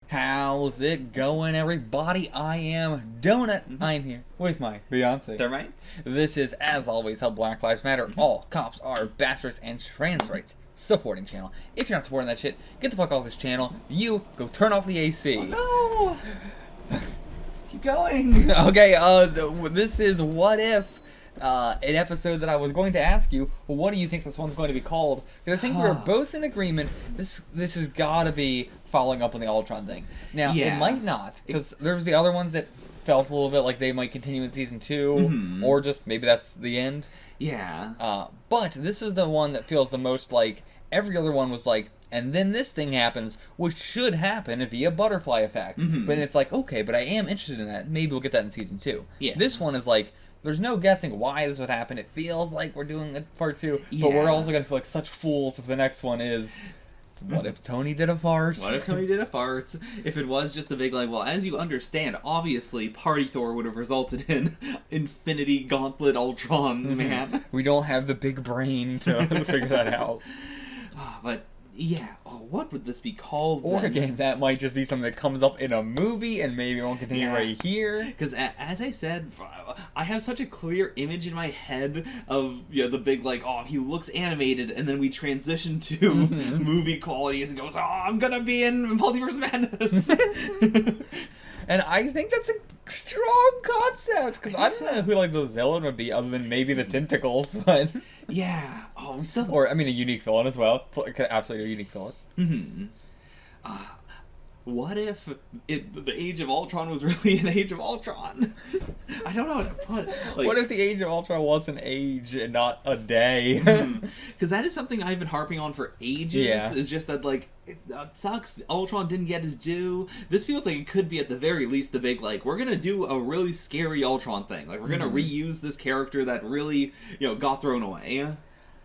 How's it going, everybody? I am Donut. I'm here with my Beyonce. Thermites. This is, as always, how Black Lives Matter. All cops are bastards and trans rights supporting channel. If you're not supporting that shit, get the fuck off this channel. You go turn off the AC. Oh, no. Keep going. Okay, this is What If, an episode that I was going to ask you, well, what do you think this one's going to be called? Because I think we were both in agreement, this has got to be following up on the Ultron thing. Now, it might not, because there's the other ones that felt a little bit like they might continue in Season 2, or just maybe that's the end. Yeah. But this is the one that feels the most like every other one was like, and then this thing happens, which should happen via butterfly effect. But it's like, okay, but I am interested in that. Maybe we'll get that in Season 2. Yeah. This one is like, there's no guessing why this would happen. It feels like we're doing a part 2, but we're also going to feel like such fools if the next one is, what if Tony did a fart? What if Tony did a fart? If it was just a big, like, well, as you understand, obviously, Party Thor would have resulted in Infinity Gauntlet Ultron, man. We don't have the big brain to figure that out. But, yeah, what would this be called Or then? again, that might just be something that comes up in a movie and maybe won't continue right here. Because, as I said, I have such a clear image in my head of the big, like, oh, he looks animated, and then we transition to movie quality as it goes, oh, I'm gonna be in Multiverse Madness. And I think that's a strong concept, because I don't know who like the villain would be other than maybe the tentacles, but... Yeah. Oh, we still... Or, I mean, a unique villain as well. Absolutely a unique villain. What if the Age of Ultron was really an Age of Ultron? I don't know how to put it. Like, what if the Age of Ultron was an age and not a day? Because that is something I've been harping on for ages. Yeah. Is just that, like, it sucks. Ultron didn't get his due. This feels like it could be at the very least the big, like, we're gonna do a really scary Ultron thing. Like, we're gonna reuse this character that really, got thrown away.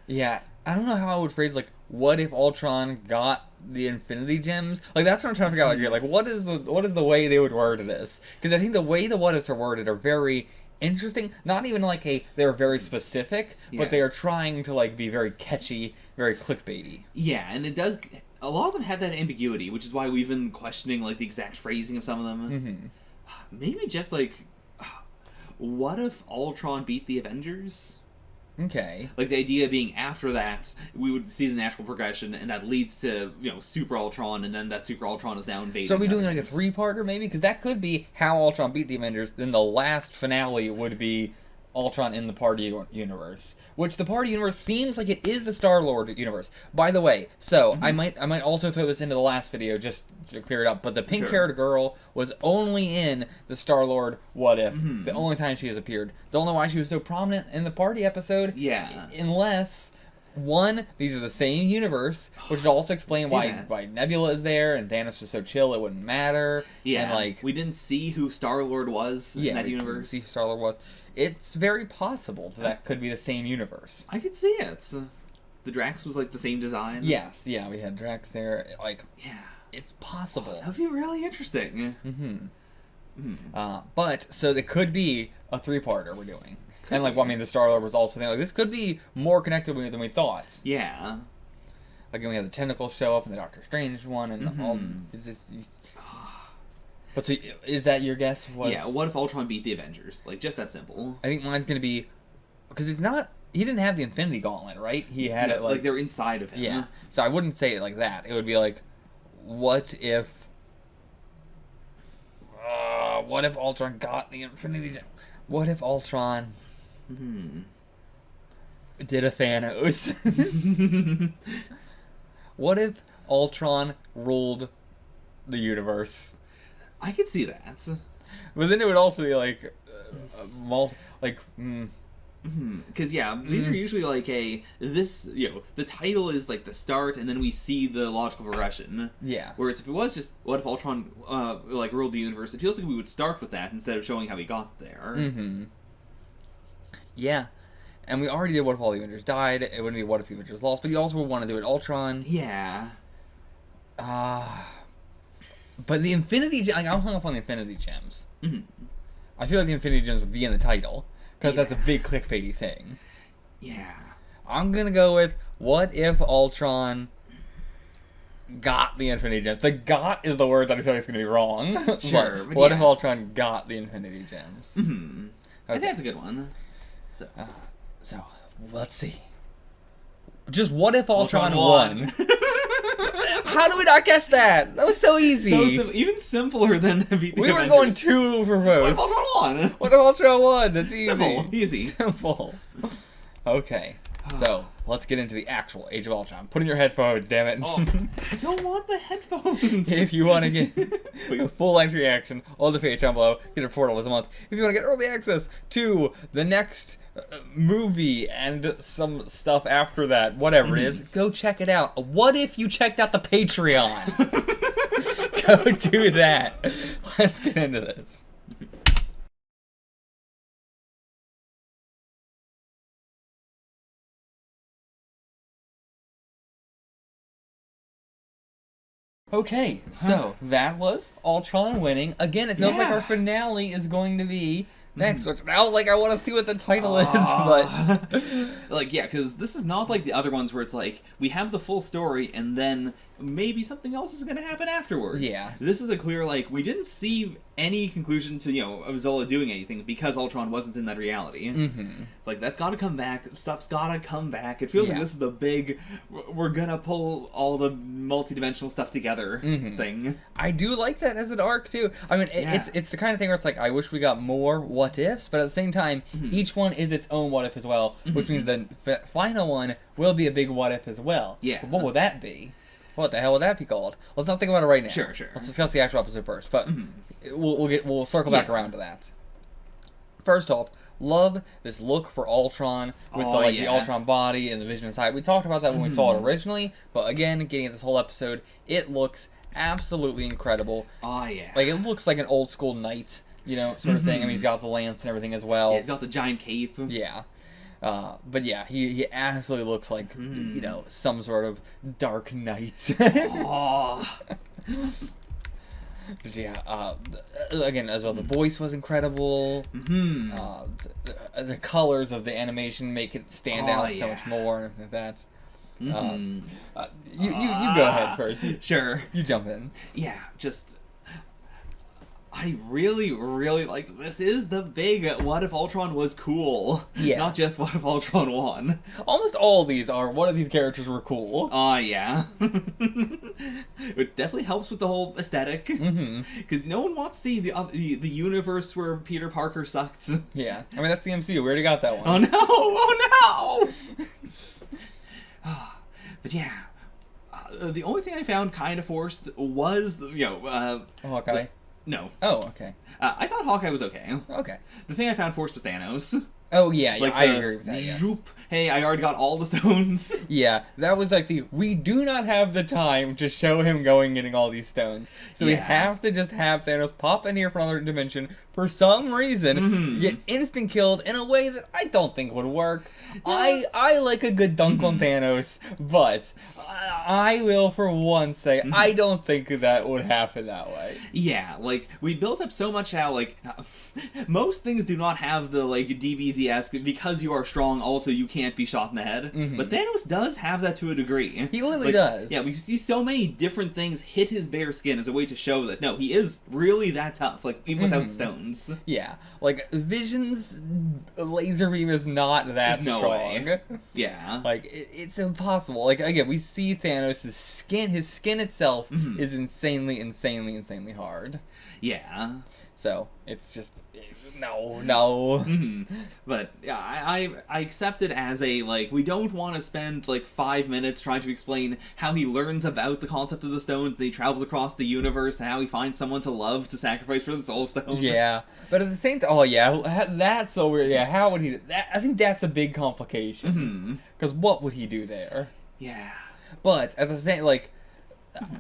Yeah. I don't know how I would phrase, like, what if Ultron got the Infinity Gems? Like, that's what I'm trying to figure out here. Like, what is the way they would word this? Because I think the way the what ifs are worded are very interesting. Not even like they're very specific, but they are trying to, like, be very catchy, very clickbaity. Yeah, and it does... A lot of them have that ambiguity, which is why we've been questioning, like, the exact phrasing of some of them. Maybe just, like... What if Ultron beat the Avengers? Okay. Like, the idea being after that, we would see the natural progression, and that leads to, Super Ultron, and then that Super Ultron is now invading. So are we doing, like, a 3-parter, maybe? Because that could be how Ultron beat the Avengers, then the last finale would be Ultron in the Party Universe. Which, the Party Universe seems like it is the Star-Lord universe. By the way, so, I might also throw this into the last video, just to clear it up, but the pink-haired girl was only in the Star-Lord What If. The only time she has appeared. Don't know why she was so prominent in the Party episode. Yeah. Unless... One, these are the same universe, which would also explain why Nebula is there and Thanos was so chill it wouldn't matter. Yeah, and like we didn't see who Star-Lord was in that universe. See who Star-Lord was. It's very possible that could be the same universe. I could see it. The Drax was like the same design. Yes, yeah, we had Drax there. Like, it's possible. That'd be really interesting. But so it could be a 3-parter we're doing. And, like, well, I mean, the Star-Lord was also there. Like, this could be more connected than we thought. Yeah. Like, we have the tentacles show up in the Doctor Strange one, and all... But so, is that your guess? What if Ultron beat the Avengers? Like, just that simple. I think mine's going to be... Because it's not... He didn't have the Infinity Gauntlet, right? He had it, like... Like, they're inside of him. Yeah. So I wouldn't say it like that. It would be like, what if... what if Ultron got the Infinity Gem? What if Ultron... did a Thanos? What if Ultron ruled the universe? I could see that. But then it would also be like, Because these are usually like the title is like the start, and then we see the logical progression. Yeah. Whereas if it was just what if Ultron ruled the universe, it feels like we would start with that instead of showing how he got there. Yeah. And we already did what if all the Avengers died. It wouldn't be what if the Avengers lost. But you also would want to do it Ultron. Yeah. But the Infinity Gems... Like, I'm hung up on the Infinity Gems. I feel like the Infinity Gems would be in the title. Because that's a big clickbaity thing. Yeah. I'm going to go with what if Ultron got the Infinity Gems. The "got" is the word that I feel like is going to be wrong. Sure. What if Ultron got the Infinity Gems? Mm-hmm. Okay. I think that's a good one. So let's see. Just what if Ultron won? How do we not guess that? That was so easy. Even simpler than beat the We were Avengers. going 2 for most. What if Ultron won? What if Ultron won? That's easy. Simple. Easy. Simple. Okay. So, let's get into the actual Age of Ultron. Put in your headphones, damn it. Oh, I don't want the headphones. If you want to get a full-length reaction on the page down below, get it for $4 a month. If you want to get early access to the next movie and some stuff after that, whatever it is, go check it out. What if you checked out the Patreon? Go do that. Let's get into this. Okay, so that was Ultron winning. Again, it feels like our finale is going to be next, which now, like, I want to see what the title is, but... Like, yeah, because this is not like the other ones where it's like, we have the full story, and then maybe something else is going to happen afterwards. Yeah. This is a clear, like, we didn't see any conclusion to, of Zola doing anything because Ultron wasn't in that reality. Mm-hmm. Like, that's gotta come back. Stuff's gotta come back. It feels like this is the big, we're gonna pull all the multi-dimensional stuff together thing. I do like that as an arc, too. I mean, it's the kind of thing where it's like, I wish we got more what-ifs, but at the same time, each one is its own what-if as well, which means the final one will be a big what-if as well. Yeah. But what would that be? What the hell would that be called? Let's not think about it right now. Sure. Let's discuss the actual episode first, but we'll circle back around to that. First off, love this look for Ultron with the Ultron body and the Vision inside. We talked about that when we saw it originally, but again, getting at this whole episode, it looks absolutely incredible. Oh yeah. Like, it looks like an old school knight, sort of thing. I mean, he's got the lance and everything as well. Yeah, he's got the giant cape. Yeah. But yeah, he absolutely looks like, some sort of dark knight. Oh. But yeah, again, as well, the voice was incredible. The colors of the animation make it stand out so much more, and that. You go ahead first. Sure. You jump in. Yeah, I really, really like this. Is the big what if Ultron was cool? Yeah. Not just what if Ultron won. Almost all of these are what if these characters were cool. Yeah. It definitely helps with the whole aesthetic. Because no one wants to see the universe where Peter Parker sucked. Yeah. I mean, that's the MCU. We already got that one. Oh no! Oh no! But yeah. The only thing I found kind of forced was, Hawkeye. No. Oh, okay. I thought Hawkeye was okay. Okay. The thing I found forced was Thanos. Oh, yeah, I agree with that, Zoop, hey, I already got all the stones. Yeah, that was like we do not have the time to show him getting all these stones. So we have to just have Thanos pop in here from another dimension for some reason, get instant killed in a way that I don't think would work. I like a good dunk on Thanos, but I will for once say I don't think that would happen that way. Yeah, like, we built up so much how, like, most things do not have the, like, DBZ-esque, because you are strong, also you can't be shot in the head. But Thanos does have that to a degree. He literally does. Yeah, we see so many different things hit his bare skin as a way to show that, no, he is really that tough, like, even without stones. Yeah, like, Vision's laser beam is not that strong. Way. Yeah. Like, it's impossible. Like, again, we see Thanos' skin, his skin itself is insanely hard. Yeah. So, it's just, no. But, yeah, I accept it as a, like, we don't want to spend, like, 5 minutes trying to explain how he learns about the concept of the stone, that he travels across the universe, and how he finds someone to love to sacrifice for the soul stone. Yeah. But at the same time, that's so weird. Yeah, how would he do that? I think that's a big complication. Because what would he do there? Yeah. But, at the same, like,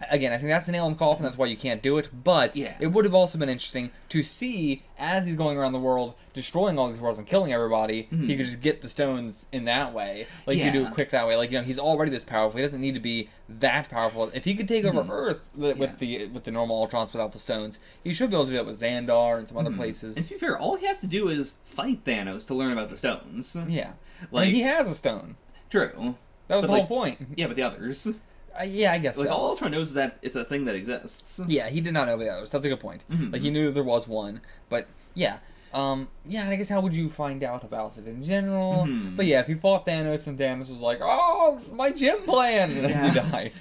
again, I think that's the nail in the coffin, that's why you can't do it, but it would have also been interesting to see, as he's going around the world, destroying all these worlds and killing everybody, he could just get the stones in that way. Like, you do it quick that way. Like, he's already this powerful, he doesn't need to be that powerful. If he could take over Earth with the normal Ultrons without the stones, he should be able to do that with Xandar and some other places. And to be fair, all he has to do is fight Thanos to learn about the stones. Yeah. Like, and he has a stone. True. That was the whole point. Yeah, but the others... Yeah, I guess like, so. all Ultron knows is that it's a thing that exists. Yeah, he did not know the others. That's a good point. Like, he knew there was one, but yeah. Yeah, and I guess how would you find out about it in general? But yeah, if he fought Thanos and Thanos was like, "Oh, my gym plan," as he died.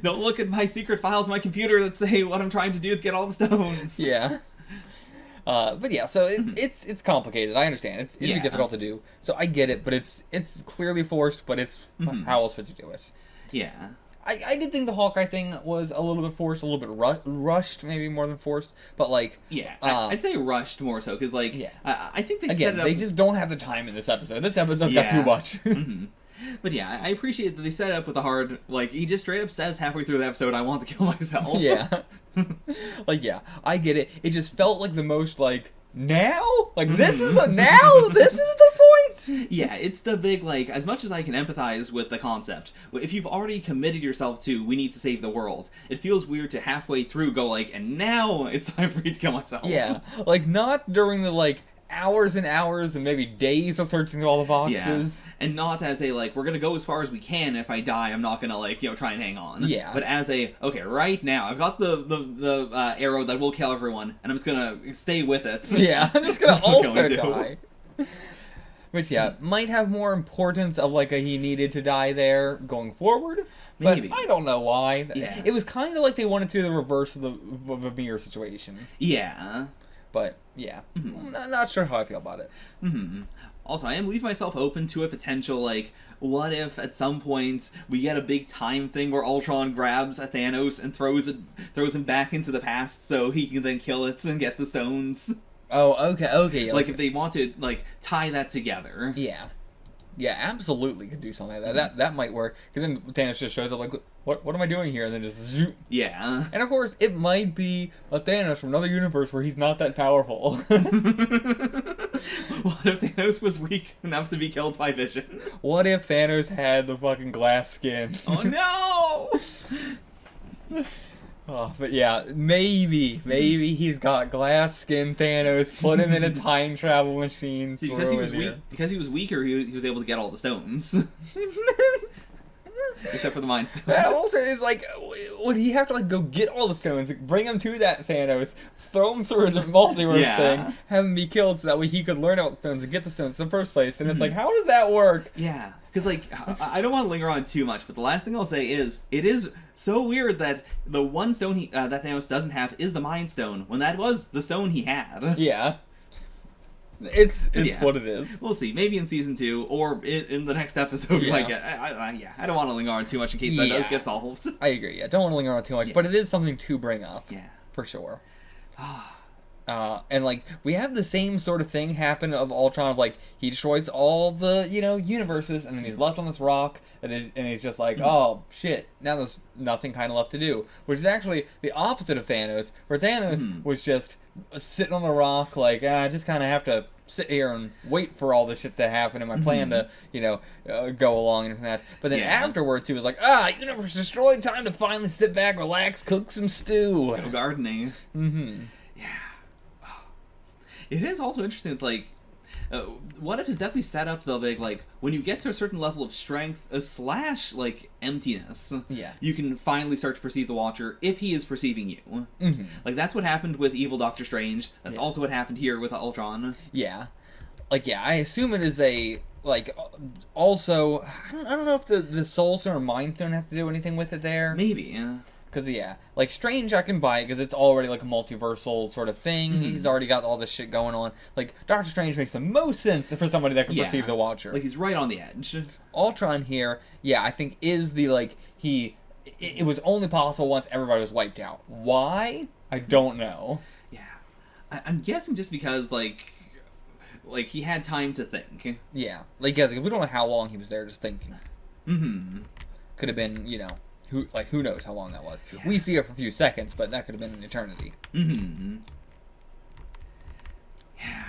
Don't look at my secret files on my computer that say what I'm trying to do to get all the stones. Yeah. But yeah, so it's complicated. I understand. It'd be difficult to do. So I get it, but it's clearly forced. But it's how else would you do it? Yeah. I did think the Hawkeye thing was a little bit forced, a little bit rushed, maybe more than forced. But like, yeah, I'd say rushed more so because like, I think they set it up. They just don't have the time in this episode. This episode's got too much. But yeah, I appreciate that they set it up with a hard, like, he just straight up says halfway through the episode, "I want to kill myself." Yeah. Like, yeah, I get it. It just felt like the most, like, now? Like, this is the point? Yeah, it's the big, like, as much as I can empathize with the concept, if you've already committed yourself to, we need to save the world, it feels weird to halfway through go, like, and now it's time for me to kill myself. Yeah, like, not during the, like, hours and hours and maybe days of searching through all the boxes. Yeah. And not as a, like, we're gonna go as far as we can. If I die, I'm not gonna, like, try and hang on. Yeah. But as a, okay, right now, I've got the arrow that will kill everyone, and I'm just gonna stay with it. Yeah, I'm just gonna also die. Which, yeah, might have more importance of, like, he needed to die there going forward. Maybe. But I don't know why. Yeah. It was kind of like they wanted to do the reverse of the mirror situation. Yeah. But, yeah. Not sure how I feel about it. Also, I am leaving myself open to a potential, like, what if at some point we get a big time thing where Ultron grabs a Thanos and throws him back into the past so he can then kill it and get the stones? Oh, okay. Like, if they want to, like, tie that together. Yeah. Yeah, absolutely could do something like that. That might work. Because then Thanos just shows up like, what am I doing here? And then just zoom. Yeah. And of course, it might be a Thanos from another universe where he's not that powerful. What if Thanos was weak enough to be killed by Vision? What if Thanos had the fucking glass skin? Oh no! Oh, but yeah, maybe he's got glass skin Thanos, put him in a time travel machine. See, because he was weaker, he was able to get all the stones. Except for the Mind Stone. That also is like, would he have to like go get all the stones, bring him to that Thanos, throw him through the multiverse thing, have him be killed so that way he could learn about the stones and get the stones in the first place? And it's like, how does that work? Yeah, because like, I don't want to linger on too much, but the last thing I'll say is, it is so weird that the one stone that Thanos doesn't have is the Mind Stone, when that was the stone he had. Yeah. It's what it is. We'll see. Maybe in season 2 or in the next episode we might get. I don't want to linger on too much in case that does get solved. I agree. Yeah, don't want to linger on too much, but it is something to bring up. Yeah, for sure. And like we have the same sort of thing happen of Ultron. Of like he destroys all the universes, and then he's left on this rock, and he's just like, oh shit, now there's nothing kind of left to do. Which is actually the opposite of Thanos, where Thanos was just sitting on a rock, like I just kind of have to sit here and wait for all this shit to happen, and my plan to go along and that. But then afterwards, he was like, universe destroyed, time to finally sit back, relax, cook some stew, go gardening. Yeah. It is also interesting that, like, what if is definitely set up though, like when you get to a certain level of strength / like emptiness, you can finally start to perceive the Watcher if he is perceiving you. Like that's what happened with evil Doctor Strange. That's also what happened here with Ultron. Yeah, like I assume it is a like also I don't know if the Soul Stone or Mind Stone has to do anything with it there. Maybe, yeah. Because, like, Strange I can buy it because it's already, like, a multiversal sort of thing. He's already got all this shit going on. Like, Doctor Strange makes the most sense for somebody that can perceive the Watcher. Like, he's right on the edge. Ultron here, I think is the, like, it was only possible once everybody was wiped out. Why? I don't know. Yeah. I'm guessing just because, like, he had time to think. Yeah. Like, we don't know how long he was there just thinking. Could have been, who knows how long that was. Yeah. We see it for a few seconds, but that could have been an eternity. Yeah.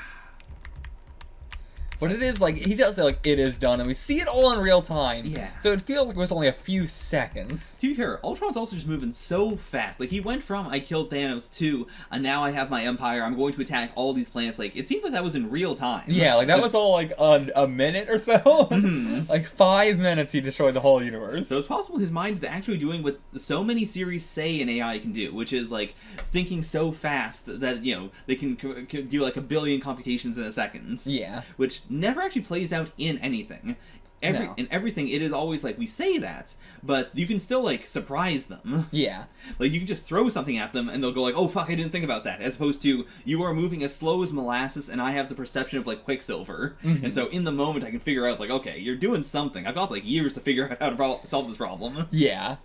But it is like, he does say, like, it is done, and we see it all in real time. Yeah. So it feels like it was only a few seconds. To be fair, Ultron's also just moving so fast. Like, he went from, I killed Thanos, to, and now I have my empire, I'm going to attack all these planets. Like, it seems like that was in real time. Yeah, like, that was all, like, a minute or so. Mm-hmm. Like, 5 minutes he destroyed the whole universe. So it's possible his mind is actually doing what so many series say an AI can do, which is, like, thinking so fast that, you know, they can do, like, a billion computations in a second. Yeah. Which never actually plays out in anything. No. In everything, it is always like, we say that, but you can still, like, surprise them. Yeah. Like, you can just throw something at them, and they'll go like, oh, fuck, I didn't think about that. As opposed to, you are moving as slow as molasses, and I have the perception of, like, Quicksilver. Mm-hmm. And so, in the moment, I can figure out, like, okay, you're doing something. I've got, like, years to figure out how to solve this problem. Yeah.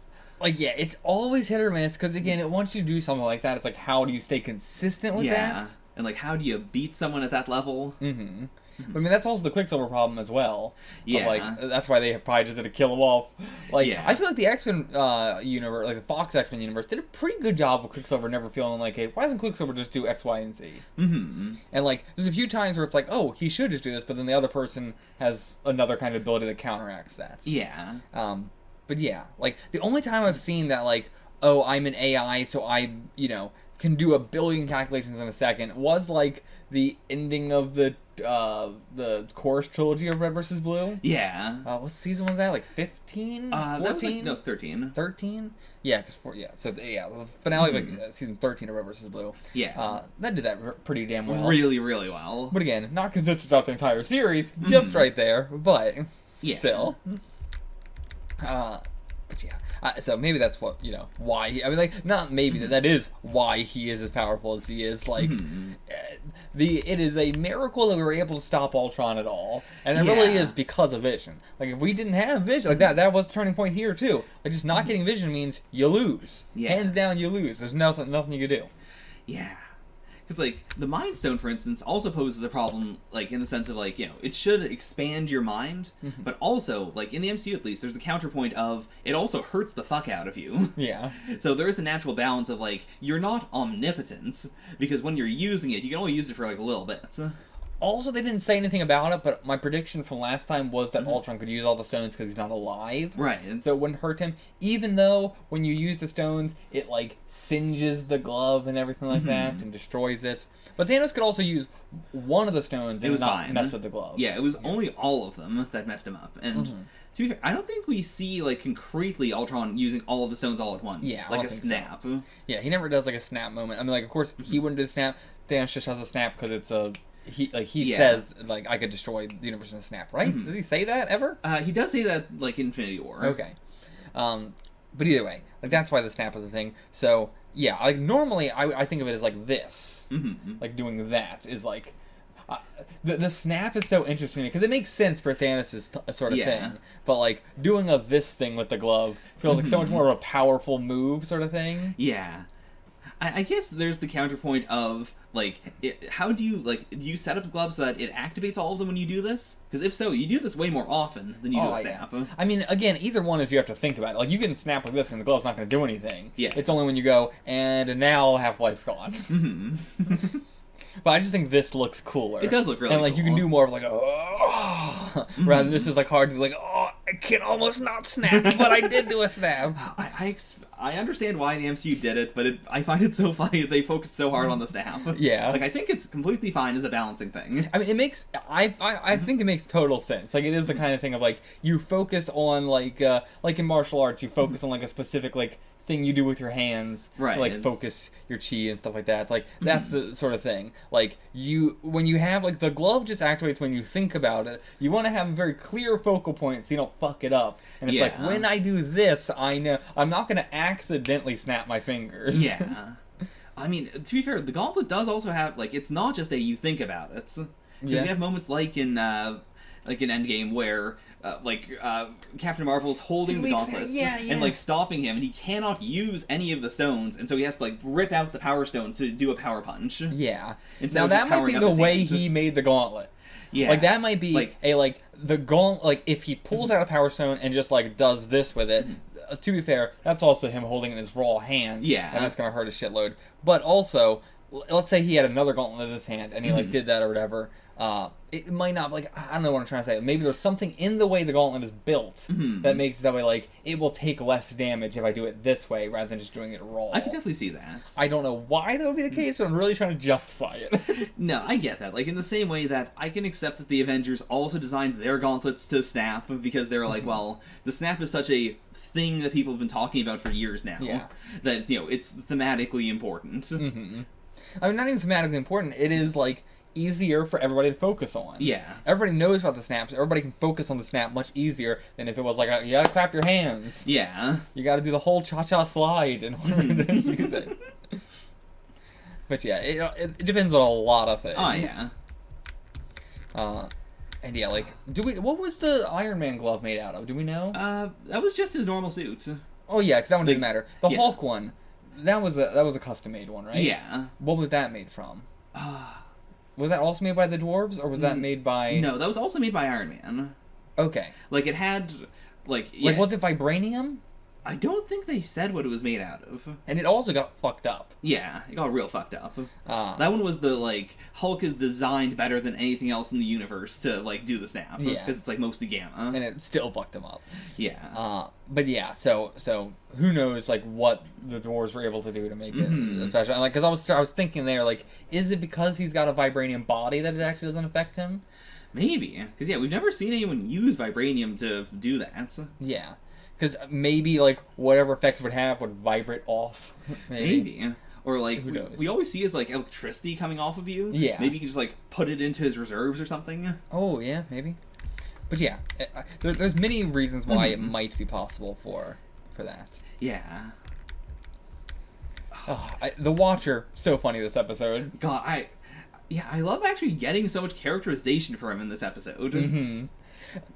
Like, yeah, it's always hit or miss, because, again, once you do something like that, it's like, how do you stay consistent with that? Yeah. And, like, how do you beat someone at that level? Mm-hmm. I mean, that's also the Quicksilver problem as well. Yeah. But, like, that's why they probably just had to kill him off. Like, yeah. I feel like the X-Men universe, like the Fox X-Men universe, did a pretty good job of Quicksilver never feeling like, hey, why doesn't Quicksilver just do X, Y, and Z? Mm-hmm. And, like, there's a few times where it's like, oh, he should just do this, but then the other person has another kind of ability that counteracts that. Yeah. But yeah, like, the only time I've seen that, like, oh, I'm an AI, so I, you know, can do a billion calculations in a second was, like, the ending of the Chorus trilogy of Red vs. Blue. Yeah. What season was that? Like 15? 14? No, 13. 13? Yeah, so the finale of like, season 13 of Red vs. Blue. Yeah. That did that pretty damn well. Really, really well. But again, not consistent throughout the entire series, just right there, but still. But yeah. So maybe that's what, you know, why he, I mean, like, not maybe, that is why he is as powerful as he is. Like, it is a miracle that we were able to stop Ultron at all. And it really is because of Vision. Like, if we didn't have Vision, like, that was the turning point here, too. Like, just not getting Vision means you lose. Yeah. Hands down, you lose. There's nothing you can do. Yeah. Because, like, the Mind Stone, for instance, also poses a problem, like, in the sense of, like, you know, it should expand your mind, but also, like, in the MCU at least, there's the counterpoint of, it also hurts the fuck out of you. Yeah. So there is a natural balance of, like, you're not omnipotent, because when you're using it, you can only use it for, like, a little bit. Also, they didn't say anything about it, but my prediction from last time was that Ultron could use all the stones because he's not alive. Right. So it wouldn't hurt him, even though when you use the stones, it, like, singes the glove and everything like that and destroys it. But Thanos could also use one of the stones and not mess with the gloves. Yeah, it was only all of them that messed him up. And to be fair, I don't think we see, like, concretely Ultron using all of the stones all at once. Yeah, like a snap. So. Yeah, he never does, like, a snap moment. I mean, like, of course, he wouldn't do a snap. Thanos just has a snap because it's a... He says, like, I could destroy the universe in a snap, right? Does he say that ever? He does say that, like, Infinity War. Okay. But either way, like, that's why the snap is a thing. So, yeah, like, normally, I think of it as, like, this. Like, doing that is, like... the snap is so interesting because it makes sense for Thanos' sort of thing. But, like, doing this thing with the glove feels like so much more of a powerful move sort of thing. Yeah. I guess there's the counterpoint of, like, how do you set up the glove so that it activates all of them when you do this? Because if so, you do this way more often than you do a snap. Yeah. I mean, again, either one is you have to think about it. Like, you can snap like this and the glove's not going to do anything. Yeah. It's only when you go, and now half-life's gone. But I just think this looks cooler. It does look really cool. And, like, you can do more of, like, rather than this is, like, hard to, like, I can almost not snap, but I did do a snap. I understand why the MCU did it, but I find it so funny that they focused so hard on the snap. Yeah. Like, I think it's completely fine as a balancing thing. I mean, it makes... I think it makes total sense. Like, it is the kind of thing of, like, you focus on, like in martial arts, you focus on, like, a specific, like, thing you do with your hands to, like, focus your chi and stuff like that. Like, that's the sort of thing. Like, when you have, like, the glove just activates when you think about it. You want to have a very clear focal point so you don't fuck it up. And it's like, when I do this, I know I'm not going to accidentally snap my fingers. Yeah. I mean, to be fair, the gauntlet does also have, like, it's not just a you think about it. You have moments like in Endgame where Captain Marvel's holding the gauntlets and, like, stopping him, and he cannot use any of the stones, and so he has to, like, rip out the power stone to do a power punch. Yeah. Now that might be the way he made the gauntlet. Yeah. Like, that might be the gauntlet, like, if he pulls out a power stone and just, like, does this with it, to be fair, that's also him holding it in his raw hand. Yeah. And that's gonna hurt a shitload. But also, let's say he had another gauntlet in his hand, and he, like, did that or whatever, it might not, like, I don't know what I'm trying to say. Maybe there's something in the way the gauntlet is built that makes it that way, like, it will take less damage if I do it this way rather than just doing it raw. I can definitely see that. I don't know why that would be the case, but I'm really trying to justify it. No, I get that. Like, in the same way that I can accept that the Avengers also designed their gauntlets to snap because they were like, well, the snap is such a thing that people have been talking about for years now that, you know, it's thematically important. I mean, not even thematically important. It is, like, easier for everybody to focus on. Yeah. Everybody knows about the snaps. Everybody can focus on the snap much easier than if it was like, you gotta clap your hands. Yeah. You gotta do the whole cha-cha slide in order to use it. But yeah, it depends on a lot of things. Oh, yeah. And yeah, like, what was the Iron Man glove made out of? Do we know? That was just his normal suit. Oh yeah, because that one didn't matter. The Hulk one, that was a custom-made one, right? Yeah. What was that made from? Was that also made by the dwarves, or was that made by... No, that was also made by Iron Man. Okay. Like, it had, like... Like, was it vibranium? I don't think they said what it was made out of. And it also got fucked up. Yeah, it got real fucked up. That one was the, like, Hulk is designed better than anything else in the universe to, like, do the snap. Yeah. Because it's, like, mostly gamma. And it still fucked him up. Yeah. But yeah, so who knows, like, what the dwarves were able to do to make it special. Like, because I was thinking there, like, is it because he's got a vibranium body that it actually doesn't affect him? Maybe. Because, yeah, we've never seen anyone use vibranium to do that. Yeah. Because maybe, like, whatever effects it would have would vibrate off. Maybe. Or, like, Who knows? we always see is, like, electricity coming off of you. Yeah. Maybe you can just, like, put it into his reserves or something. Oh, yeah, maybe. But yeah, there's many reasons why it might be possible for that. Yeah. The Watcher, so funny this episode. God, I love actually getting so much characterization from him in this episode.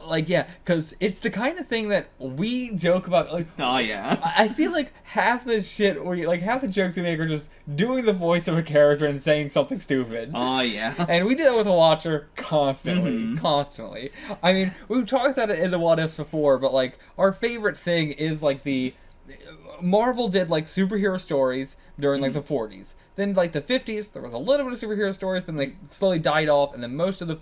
Like, yeah, because it's the kind of thing that we joke about. Like, oh, yeah. I feel like half the shit, half the jokes we make are just doing the voice of a character and saying something stupid. Oh, yeah. And we do that with the Watcher constantly. Constantly. I mean, we've talked about it in the What Ifs before, but, like, our favorite thing is, like, Marvel did, like, superhero stories during, like, the 40s. Then, like, the 50s, there was a little bit of superhero stories, then they slowly died off, and then most of the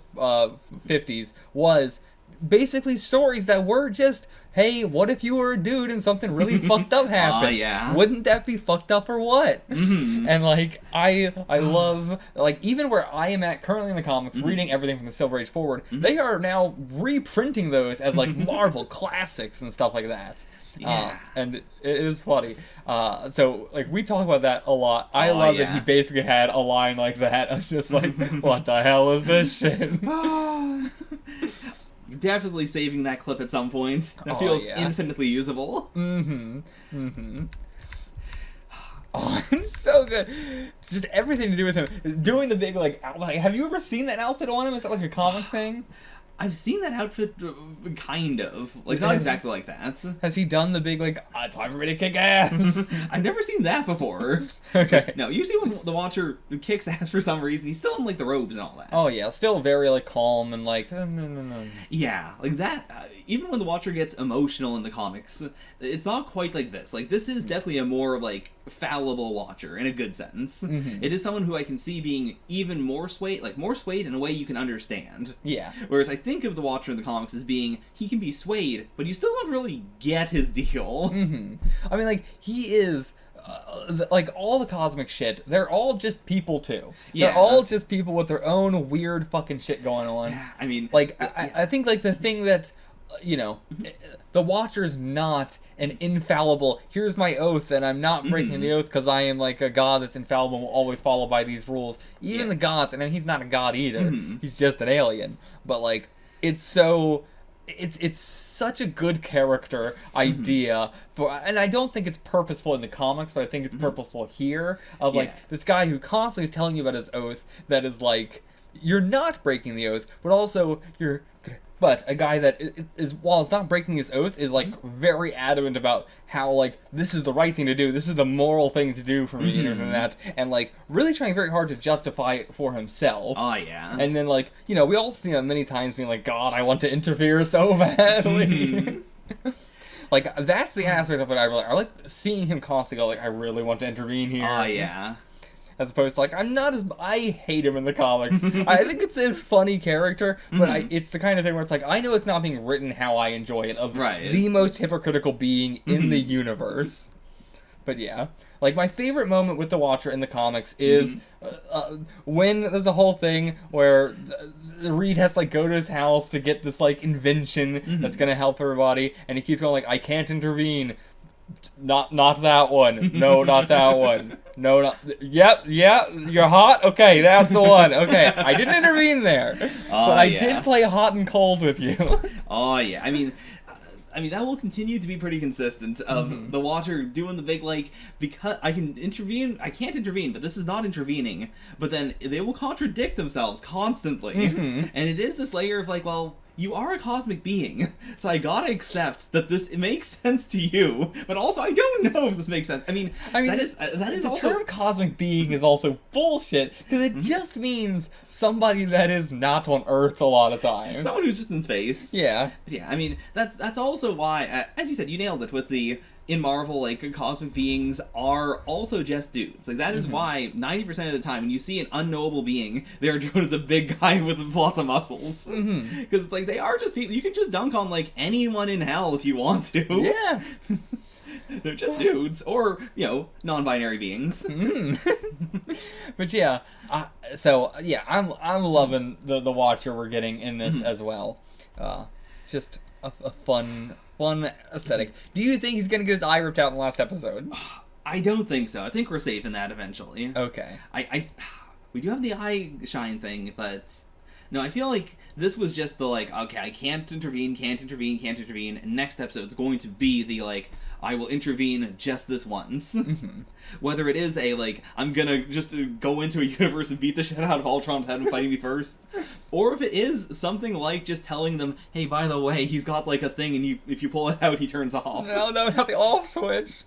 50s was basically stories that were just, hey, what if you were a dude and something really fucked up happened? Yeah. Wouldn't that be fucked up or what? And, like, I love, like, even where I am at currently in the comics, reading everything from the Silver Age forward, they are now reprinting those as, like, Marvel classics and stuff like that. Yeah. And it is funny. So, like, we talk about that a lot. I love that he basically had a line like that. I was just like, what the hell is this shit? Definitely saving that clip at some point. That feels infinitely usable. Oh, it's so good. Just everything to do with him. Doing the big, like, have you ever seen that outfit on him? Is that, like, a comic thing? I've seen that outfit, kind of. Like, not exactly like that. Has he done the big, like, time for me to kick ass? I've never seen that before. Okay. No, usually when the Watcher kicks ass for some reason, he's still in, like, the robes and all that. Oh, yeah. Still very, like, calm and, like, Yeah, like that, even when the Watcher gets emotional in the comics, it's not quite like this. Like, this is definitely a more, like, fallible Watcher, in a good sense. It is someone who I can see being even more swayed in a way you can understand. Yeah. Whereas I think of the Watcher in the comics as being, he can be swayed, but you still don't really get his deal. I mean, like, he is, like, all the cosmic shit, they're all just people, too. Yeah. They're all just people with their own weird fucking shit going on. Yeah, I mean... Like, I think, like, the thing that, you know, the Watcher's not an infallible, here's my oath, and I'm not breaking the oath because I am, like, a god that's infallible and will always follow by these rules. Even the gods, and then he's not a god either. He's just an alien. But, like, it's so... It's such a good character idea for, and I don't think it's purposeful in the comics, but I think it's purposeful here of like this guy who constantly is telling you about his oath that is like, you're not breaking the oath, but also but a guy that is while it's not breaking his oath is like very adamant about how like this is the right thing to do, this is the moral thing to do for me and that, and like really trying very hard to justify it for himself. Oh yeah. And then like, you know, we all see him many times being like, God, I want to interfere so badly. Like that's the aspect of it I like seeing him constantly go like, I really want to intervene here. Oh yeah. as opposed to, like, I hate him in the comics. I think it's a funny character, but it's the kind of thing where it's like, I know it's not being written how I enjoy it, of the most hypocritical being in the universe. But yeah. Like, my favorite moment with the Watcher in the comics is when there's a whole thing where Reed has to, like, go to his house to get this, like, invention that's gonna help everybody, and he keeps going, like, I can't intervene. Not that one. No, not that one. No, not... Yep, you're hot? Okay, that's the one. Okay, I didn't intervene there. But I did play hot and cold with you. Oh, yeah. I mean, that will continue to be pretty consistent of the Watcher doing the big, like, because I can't intervene, but this is not intervening. But then they will contradict themselves constantly. And it is this layer of, like, well, you are a cosmic being, so I gotta accept that it makes sense to you, but also I don't know if this makes sense. I mean that is also... The term cosmic being is also bullshit, because it just means somebody that is not on Earth a lot of times. Someone who's just in space. Yeah. But yeah, I mean, that's also why, as you said, you nailed it with the... In Marvel, like, cosmic beings are also just dudes. Like, that is why 90% of the time when you see an unknowable being, they're drawn as a big guy with lots of muscles. Because it's like, they are just people. You can just dunk on, like, anyone in hell if you want to. Yeah. They're just dudes. Or, you know, non-binary beings. But yeah, I'm loving the Watcher we're getting in this as well. Just a fun aesthetic. Do you think he's gonna get his eye ripped out in the last episode? I don't think so. I think we're safe in that eventually. Okay. We do have the eye shine thing, but no, I feel like this was just the, like, okay, I can't intervene. And next episode's going to be the, like, I will intervene just this once. Whether it is a, like, I'm gonna just go into a universe and beat the shit out of Ultron to have him fighting me first, or if it is something like just telling them, hey, by the way, he's got, like, a thing, and if you pull it out, he turns off. No, not the off switch.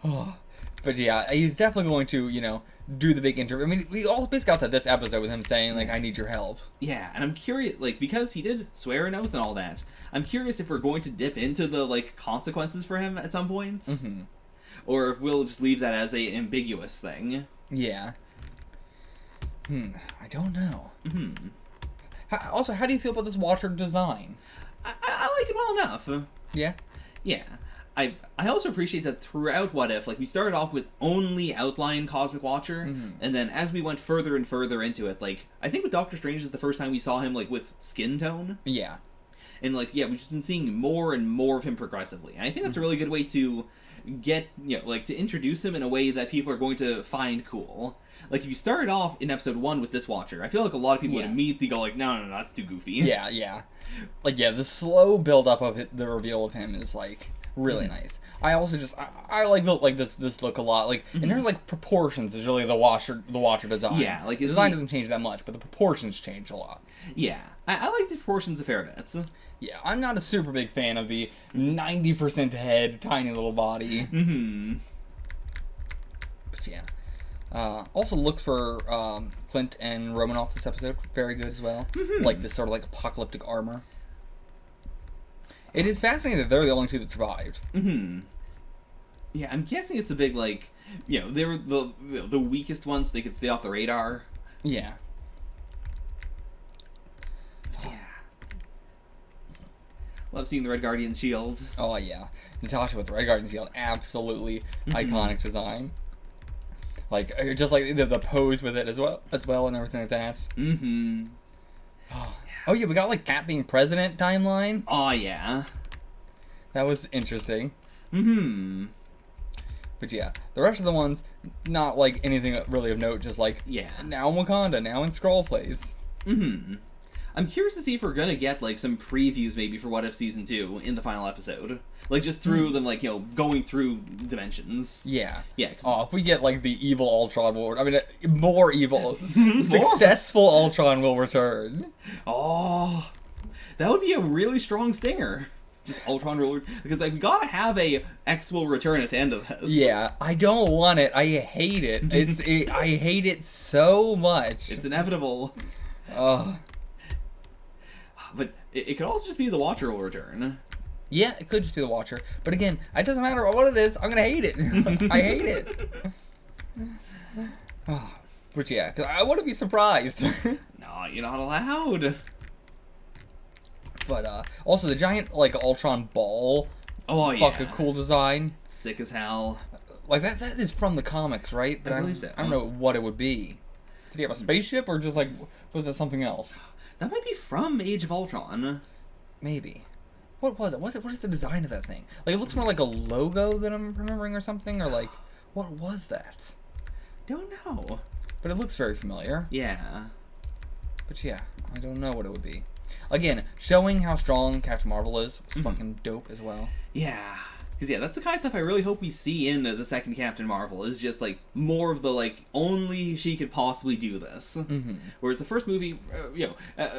But yeah, he's definitely going to, you know, do the big interview. I mean, we all basically got to this episode with him saying, like, I need your help. Yeah, and I'm curious, like, because he did swear an oath and all that, I'm curious if we're going to dip into the, like, consequences for him at some point. Or if we'll just leave that as a ambiguous thing. Yeah. I don't know. Also, how do you feel about this Watcher design? I like it well enough. Yeah? Yeah. I also appreciate that throughout What If, like, we started off with only outline Cosmic Watcher, and then as we went further and further into it, like, I think with Doctor Strange is the first time we saw him, like, with skin tone. Yeah. And, like, yeah, we've just been seeing more and more of him progressively. And I think that's a really good way to get, you know, like, to introduce him in a way that people are going to find cool. Like, if you started off in episode 1 with this Watcher, I feel like a lot of people would immediately go, like, no, that's too goofy. Yeah. Like, yeah, the slow build-up of the reveal of him is, like, really nice. I also just I like this look a lot. Like in terms of, like, proportions is really the Watcher design. Yeah, like the design doesn't change that much, but the proportions change a lot. Yeah, I like the proportions a fair bit. Yeah, I'm not a super big fan of the 90% head, tiny little body. But yeah. Also looks for Clint and Romanoff this episode very good as well. Like this sort of, like, apocalyptic armor. It is fascinating that they're the only two that survived. Yeah, I'm guessing it's a big, like, you know, they were the weakest ones, so they could stay off the radar. Yeah. Yeah. Love seeing the Red Guardian shields. Oh yeah, Natasha with the Red Guardian shield, absolutely iconic design. Like, just like the pose with it as well, and everything like that. Oh yeah, we got, like, Cap being president timeline. Oh yeah, that was interesting. But yeah, the rest of the ones, not like anything really of note. Just like, now in Wakanda, now in Skrull Place. I'm curious to see if we're gonna get, like, some previews maybe for What If Season 2 in the final episode. Like, just through them, like, you know, going through dimensions. Yeah. Yeah. Oh, if we get, like, the evil Ultron more evil. Successful Ultron will return. Oh, that would be a really strong stinger. Just Ultron will, because, like, we gotta have a X will return at the end of this. Yeah, I don't want it. I hate it. I hate it so much. It's inevitable. But it could also just be the Watcher will return. Yeah, it could just be the Watcher. But again, it doesn't matter what it is. I'm gonna hate it. I hate it. But yeah, because I wouldn't be surprised. No, you're not allowed. But also the giant like Ultron ball. Oh yeah. Fucking cool design. Sick as hell. Like that is from the comics, right? But I believe so. I don't know what it would be. Did he have a spaceship or just like was that something else? That might be from Age of Ultron. Maybe. What was it? What is the design of that thing? Like it looks more like a logo that I'm remembering or something, or like what was that? Don't know. But it looks very familiar. Yeah. But yeah, I don't know what it would be. Again, showing how strong Captain Marvel is fucking dope as well. Yeah. Because, yeah, that's the kind of stuff I really hope we see in the second Captain Marvel, is just, like, more of the, like, only she could possibly do this. Whereas the first movie,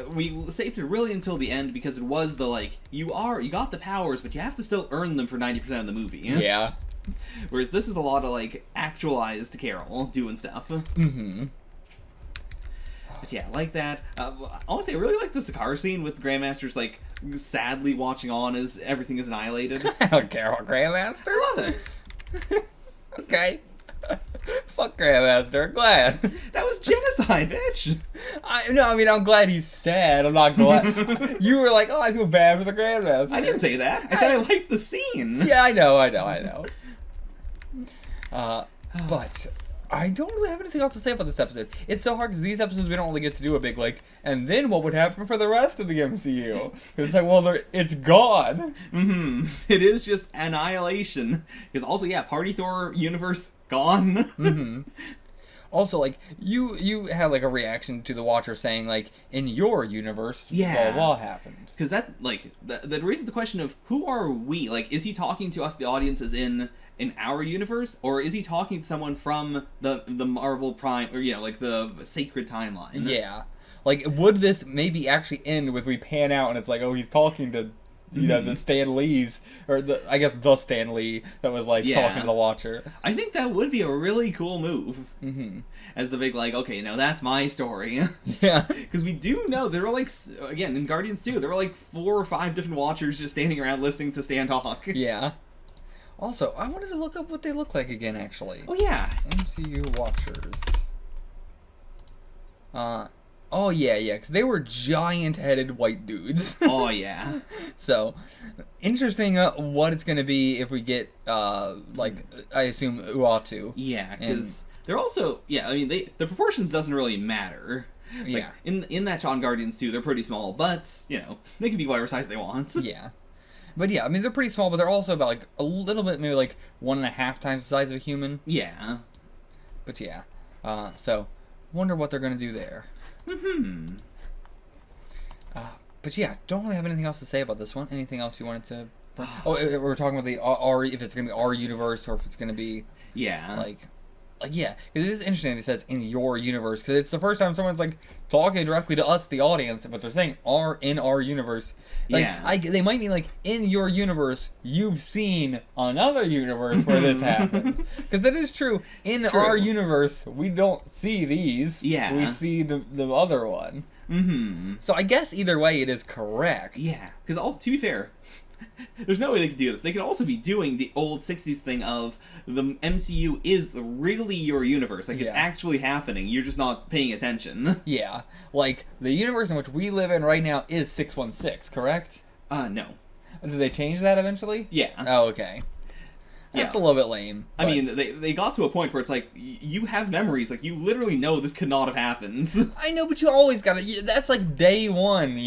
we saved it really until the end because it was the, like, you got the powers, but you have to still earn them for 90% of the movie. Yeah. Whereas this is a lot of, like, actualized Carol doing stuff. But yeah, like that. Honestly, I really like the Sakaar scene with the Grandmaster's, like, sadly watching on as everything is annihilated. Carol Grandmaster? I love it. Okay. Fuck Grandmaster, I'm glad. That was genocide, bitch! I'm glad he's sad. I'm not glad. You were like, oh, I feel bad for the Grandmaster. I didn't say that. I said I liked the scene. Yeah, I know. But I don't really have anything else to say about this episode. It's so hard because these episodes we don't really get to do a big, like, and then what would happen for the rest of the MCU? It's like, well, it's gone. It is just annihilation. Because also, yeah, Party Thor universe gone. Also, like, you had, like, a reaction to the Watcher saying, like, in your universe, blah, blah, happened. Because that, like, that raises the question of, who are we? Like, is he talking to us, the audience, as in our universe? Or is he talking to someone from the Marvel Prime, or, like, the sacred timeline? Yeah. Like, would this maybe actually end with we pan out and it's like, oh, he's talking to, the Stan Lees, or the Stan Lee that was, like, talking to the Watcher. I think that would be a really cool move. As the big, like, okay, now that's my story. Yeah. Because we do know there were, like, again, in Guardians 2, there were, like, 4 or 5 different Watchers just standing around listening to Stan talk. Yeah. Also, I wanted to look up what they look like again, actually. Oh, yeah. MCU Watchers. Oh, yeah, because they were giant-headed white dudes. Oh, yeah. So, interesting what it's going to be if we get, I assume, Uatu. Yeah, because they're also, the proportions doesn't really matter. Like, in that John Guardians 2, they're pretty small, but, they can be whatever size they want. Yeah. But yeah, they're pretty small, but they're also about, like, a little bit, maybe, like, 1.5 times the size of a human. Yeah. But yeah. So, wonder what they're going to do there. But yeah, don't really have anything else to say about this one. Anything else you wanted to... Oh, we're talking about the R, if it's going to be our universe, or if it's going to be... Yeah. Like, yeah, because it is interesting it says in your universe, because it's the first time someone's, like, talking directly to us, the audience, but they're saying in our universe. Like, yeah. They might mean, like, in your universe, you've seen another universe where this happened. Because that is true. In our universe, we don't see these. Yeah. We see the other one. So I guess either way, it is correct. Yeah, because also, to be fair... There's no way they could do this. They could also be doing the old 60s thing of the MCU is really your universe. Like, it's actually happening. You're just not paying attention. Yeah. Like, the universe in which we live in right now is 616, correct? No. Did they change that eventually? Yeah. Oh, okay. That's a little bit lame. I mean, they got to a point where it's like, you have memories, like, you literally know this could not have happened. I know, but you always gotta, that's like day one,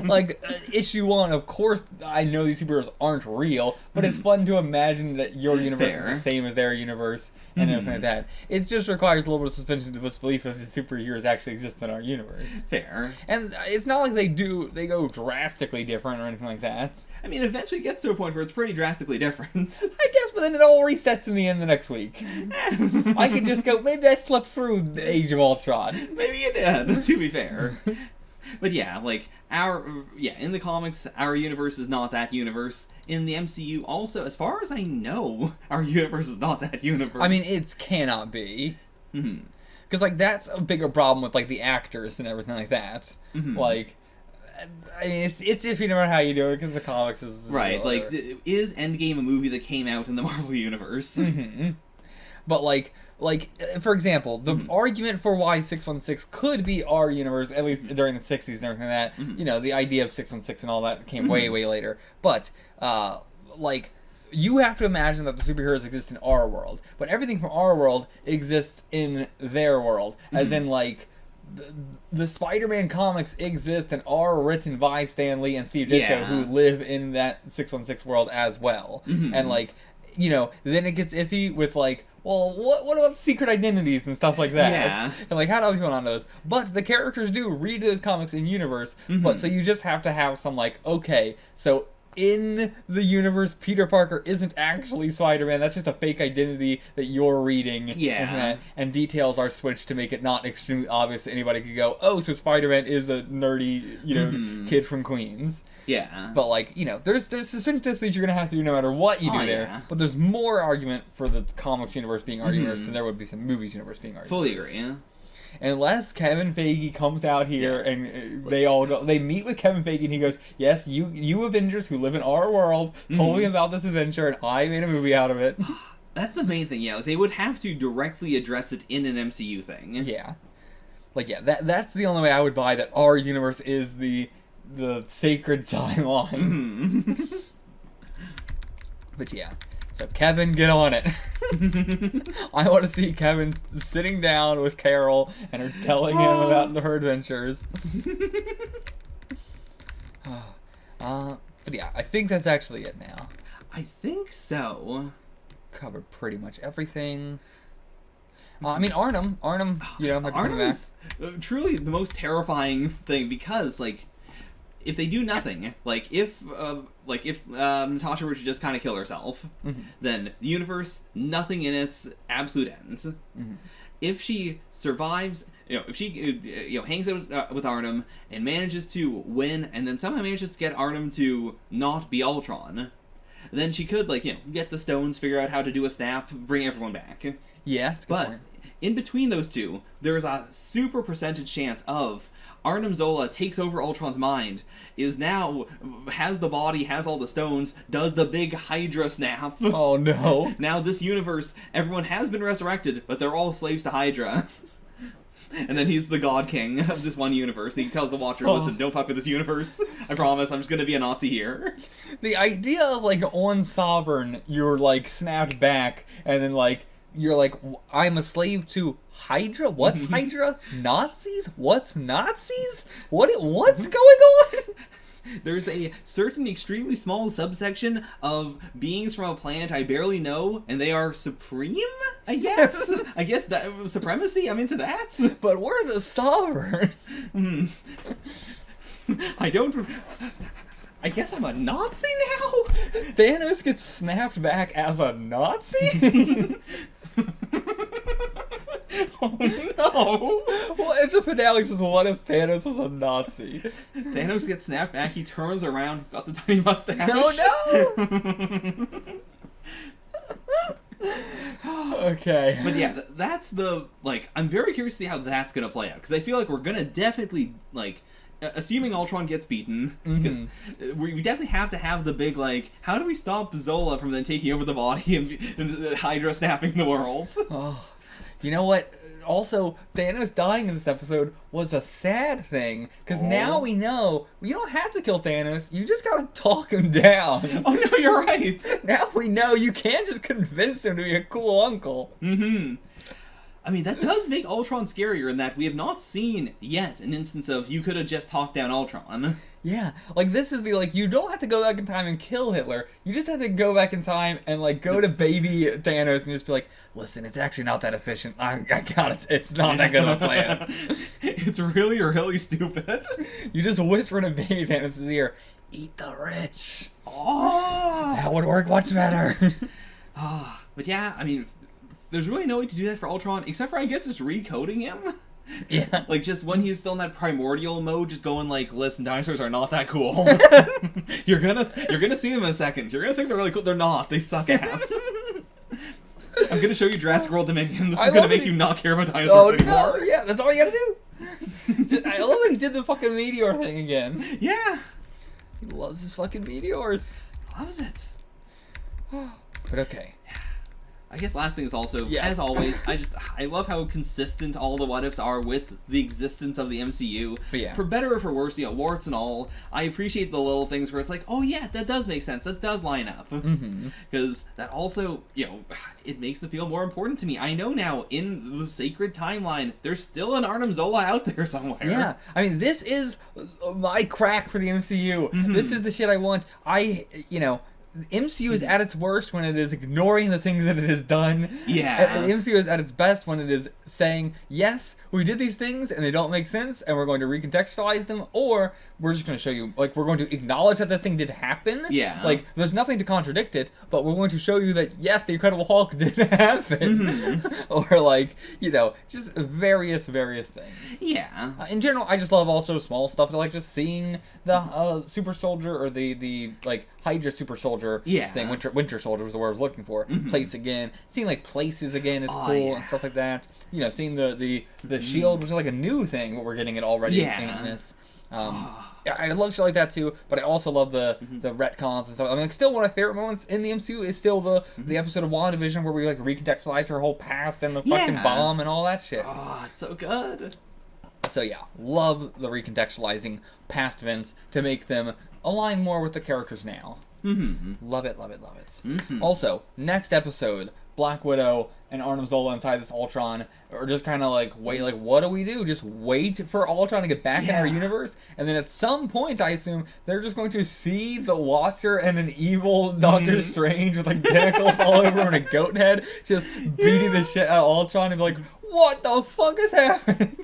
Like, issue 1, of course, I know these superheroes aren't real, but it's fun to imagine that your universe is the same as their universe, and everything like that. It just requires a little bit of suspension of disbelief that the superheroes actually exist in our universe. Fair. And it's not like they go drastically different or anything like that. I mean, eventually it gets to a point where it's pretty drastically different. I guess, but then it all resets in the end the next week. I could just go, maybe I slept through the Age of Ultron. Maybe you did, to be fair. But yeah, like, in the comics, our universe is not that universe. In the MCU, also, as far as I know, our universe is not that universe. I mean, it cannot be. Because, like, that's a bigger problem with, like, the actors and everything like that. Like... I mean, it's iffy no matter how you do it, because the comics is... Right, like, is Endgame a movie that came out in the Marvel Universe? But, like, like, for example, the argument for why 616 could be our universe, at least during the 60s and everything like that, you know, the idea of 616 and all that came way, way later. But, like, you have to imagine that the superheroes exist in our world, but everything from our world exists in their world, as in, like, the Spider-Man comics exist and are written by Stan Lee and Steve Ditko, who live in that 616 world as well. And, like, you know, then it gets iffy with, like, well, what about secret identities and stuff like that? Yeah. And, like, how do people not know those? But the characters do read those comics in universe, but so you just have to have some, like, okay, so in the universe, Peter Parker isn't actually Spider-Man. That's just a fake identity that you're reading. Yeah. And details are switched to make it not extremely obvious that anybody could go, oh, so Spider-Man is a nerdy, you know, kid from Queens. Yeah. But, like, you know, there's suspension disbelief you're going to have to do no matter what you do there. But there's more argument for the comics universe being our universe than there would be for the movies universe being our Fully universe. agree, yeah. Unless Kevin Feige comes out here and they meet with Kevin Feige and he goes, yes, you Avengers who live in our world told me about this adventure and I made a movie out of it. That's the main thing, yeah. Like, they would have to directly address it in an MCU thing. Yeah. Like, yeah, that's the only way I would buy that our universe is the sacred timeline. But yeah. So, Kevin, get on it. I want to see Kevin sitting down with Carol and her telling him about her adventures. But yeah, I think that's actually it now. I think so. Covered pretty much everything. I mean, Arnhem, you know, might be coming back. Arnhem's truly the most terrifying thing because, like, if they do nothing, like if Natasha were to just kind of kill herself, then the universe, nothing in its absolute ends. If she survives, you know, if she hangs out with Arnhem and manages to win, and then somehow manages to get Arnhem to not be Ultron, then she could, like, you know, get the stones, figure out how to do a snap, bring everyone back. Yeah, that's a good but point. In between those two, there's a super percentage chance of Arnim Zola takes over Ultron's mind, has the body, has all the stones, does the big Hydra snap. Oh no. Now this universe, everyone has been resurrected, but they're all slaves to Hydra. And then he's the God King of this one universe. And he tells the Watcher, listen, don't fuck with this universe. I promise, I'm just gonna be a Nazi here. The idea of, like, on Sovereign, you're, like, snapped back, and then, like, you're like, I'm a slave to Hydra? What's Hydra? Nazis? What's Nazis? What's going on? There's a certain extremely small subsection of beings from a planet I barely know, and they are supreme, I guess? I guess that supremacy? I'm into that. But we're the Sovereign. I guess I'm a Nazi now? Thanos gets snapped back as a Nazi? Oh no! Well, if the finale says, what if Thanos was a Nazi? Thanos gets snapped back, he turns around, he's got the tiny mustache. Oh no! Okay. But yeah, that's the, like, I'm very curious to see how that's gonna play out, because I feel like we're gonna definitely, like, assuming Ultron gets beaten, we definitely have to have the big, like, how do we stop Zola from then taking over the body and Hydra snapping the world? Oh, you know what? Also, Thanos dying in this episode was a sad thing, because now we know you don't have to kill Thanos, you just gotta talk him down. Oh no, you're right! Now we know you can't just convince him to be a cool uncle. I mean, that does make Ultron scarier in that we have not seen yet an instance of you could have just talked down Ultron. Yeah, like, this is the, like, you don't have to go back in time and kill Hitler. You just have to go back in time and, like, go to baby Thanos and just be like, listen, it's actually not that efficient. I got it. It's not that good of a plan. It's really, really stupid. You just whisper in baby Thanos' ear, eat the rich. Oh! That would work much better. But yeah, I mean, there's really no way to do that for Ultron, except for, I guess, just recoding him. Yeah. Like, just when he's still in that primordial mode, just going like, listen, dinosaurs are not that cool. You're gonna see them in a second. You're gonna think they're really cool. They're not. They suck ass. I'm gonna show you Jurassic World Dominion. This is gonna make you not care about dinosaurs anymore. Oh, no, yeah, that's all you gotta do. I love that he did the fucking meteor thing again. Yeah. He loves his fucking meteors. Loves it. But okay. I guess last thing is also, as always, I love how consistent all the what-ifs are with the existence of the MCU. For better or for worse, warts and all, I appreciate the little things where it's like, oh yeah, that does make sense, that does line up. Because that also, it makes them feel more important to me. I know now, in the sacred timeline, there's still an Arnim Zola out there somewhere. Yeah, I mean, this is my crack for the MCU. This is the shit I want. The MCU is at its worst when it is ignoring the things that it has done. Yeah. And the MCU is at its best when it is saying, yes, we did these things and they don't make sense and we're going to recontextualize them, or we're just going to show you, like, we're going to acknowledge that this thing did happen. Yeah. Like, there's nothing to contradict it, but we're going to show you that, yes, the Incredible Hulk did happen. Or, like, just various things. Yeah. In general, I just love also small stuff, like just seeing the super soldier, or the like, Hydra super soldier thing. Winter Soldier was the word I was looking for. Place again. Seeing like places again is cool and stuff like that. Seeing the shield, which is like a new thing, but we're getting it already in this. I love shit like that too, but I also love the retcons and stuff. I mean, like, still one of my favorite moments in the MCU is still the episode of WandaVision where we like recontextualize her whole past and the fucking bomb and all that shit. Oh, it's so good. So yeah, love the recontextualizing past events to make them align more with the characters now. Love it. Also, next episode, Black Widow and Arnim Zola inside this Ultron are just kind of like, wait, like, what do we do? Just wait for Ultron to get back in our universe? And then at some point, I assume, they're just going to see the Watcher and an evil Doctor Strange with like tentacles all over him and a goat head just beating the shit out of Ultron and be like, what the fuck is happening?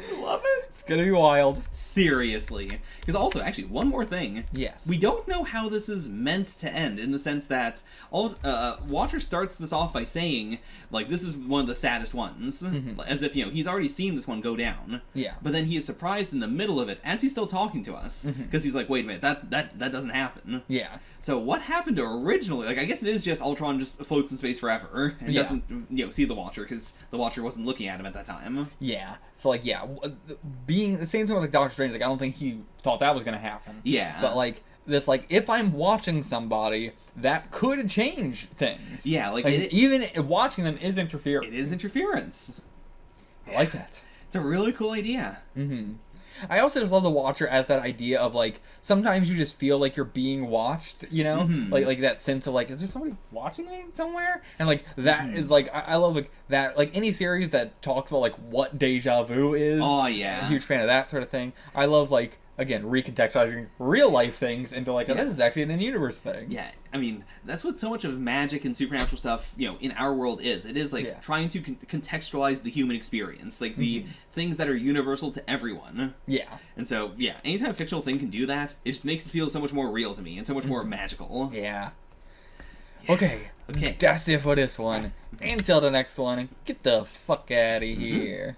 I love it. It's gonna be wild. Seriously. Because also, actually, one more thing. Yes. We don't know how this is meant to end, in the sense that Watcher starts this off by saying, like, this is one of the saddest ones. As if, he's already seen this one go down. Yeah. But then he is surprised in the middle of it, as he's still talking to us. Because he's like, wait a minute, that doesn't happen. Yeah. So what happened to originally? Like, I guess it is just Ultron just floats in space forever and doesn't, see the Watcher, because the Watcher wasn't looking at him at that time. Yeah. So, like, being the same thing with like Doctor Strange, like, I don't think he thought that was gonna happen. Yeah. But like this, like, if I'm watching somebody, that could change things. Yeah, like even watching them is interference. It is interference. I like that. It's a really cool idea. I also just love the Watcher as that idea of, like, sometimes you just feel like you're being watched, like that sense of, like, is there somebody watching me somewhere? And, like, that is, like, I love, like, that, like, any series that talks about, like, what deja vu is. Oh, yeah. I'm a huge fan of that sort of thing. I love, like, again, recontextualizing real life things into, like, oh, this is actually an in-universe thing. Yeah, I mean, that's what so much of magic and supernatural stuff, in our world is. It is, like, trying to contextualize the human experience, like, the things that are universal to everyone. Yeah. And so, anytime a fictional thing can do that, it just makes it feel so much more real to me, and so much more magical. Yeah. Okay. That's it for this one. Until the next one, get the fuck out of here.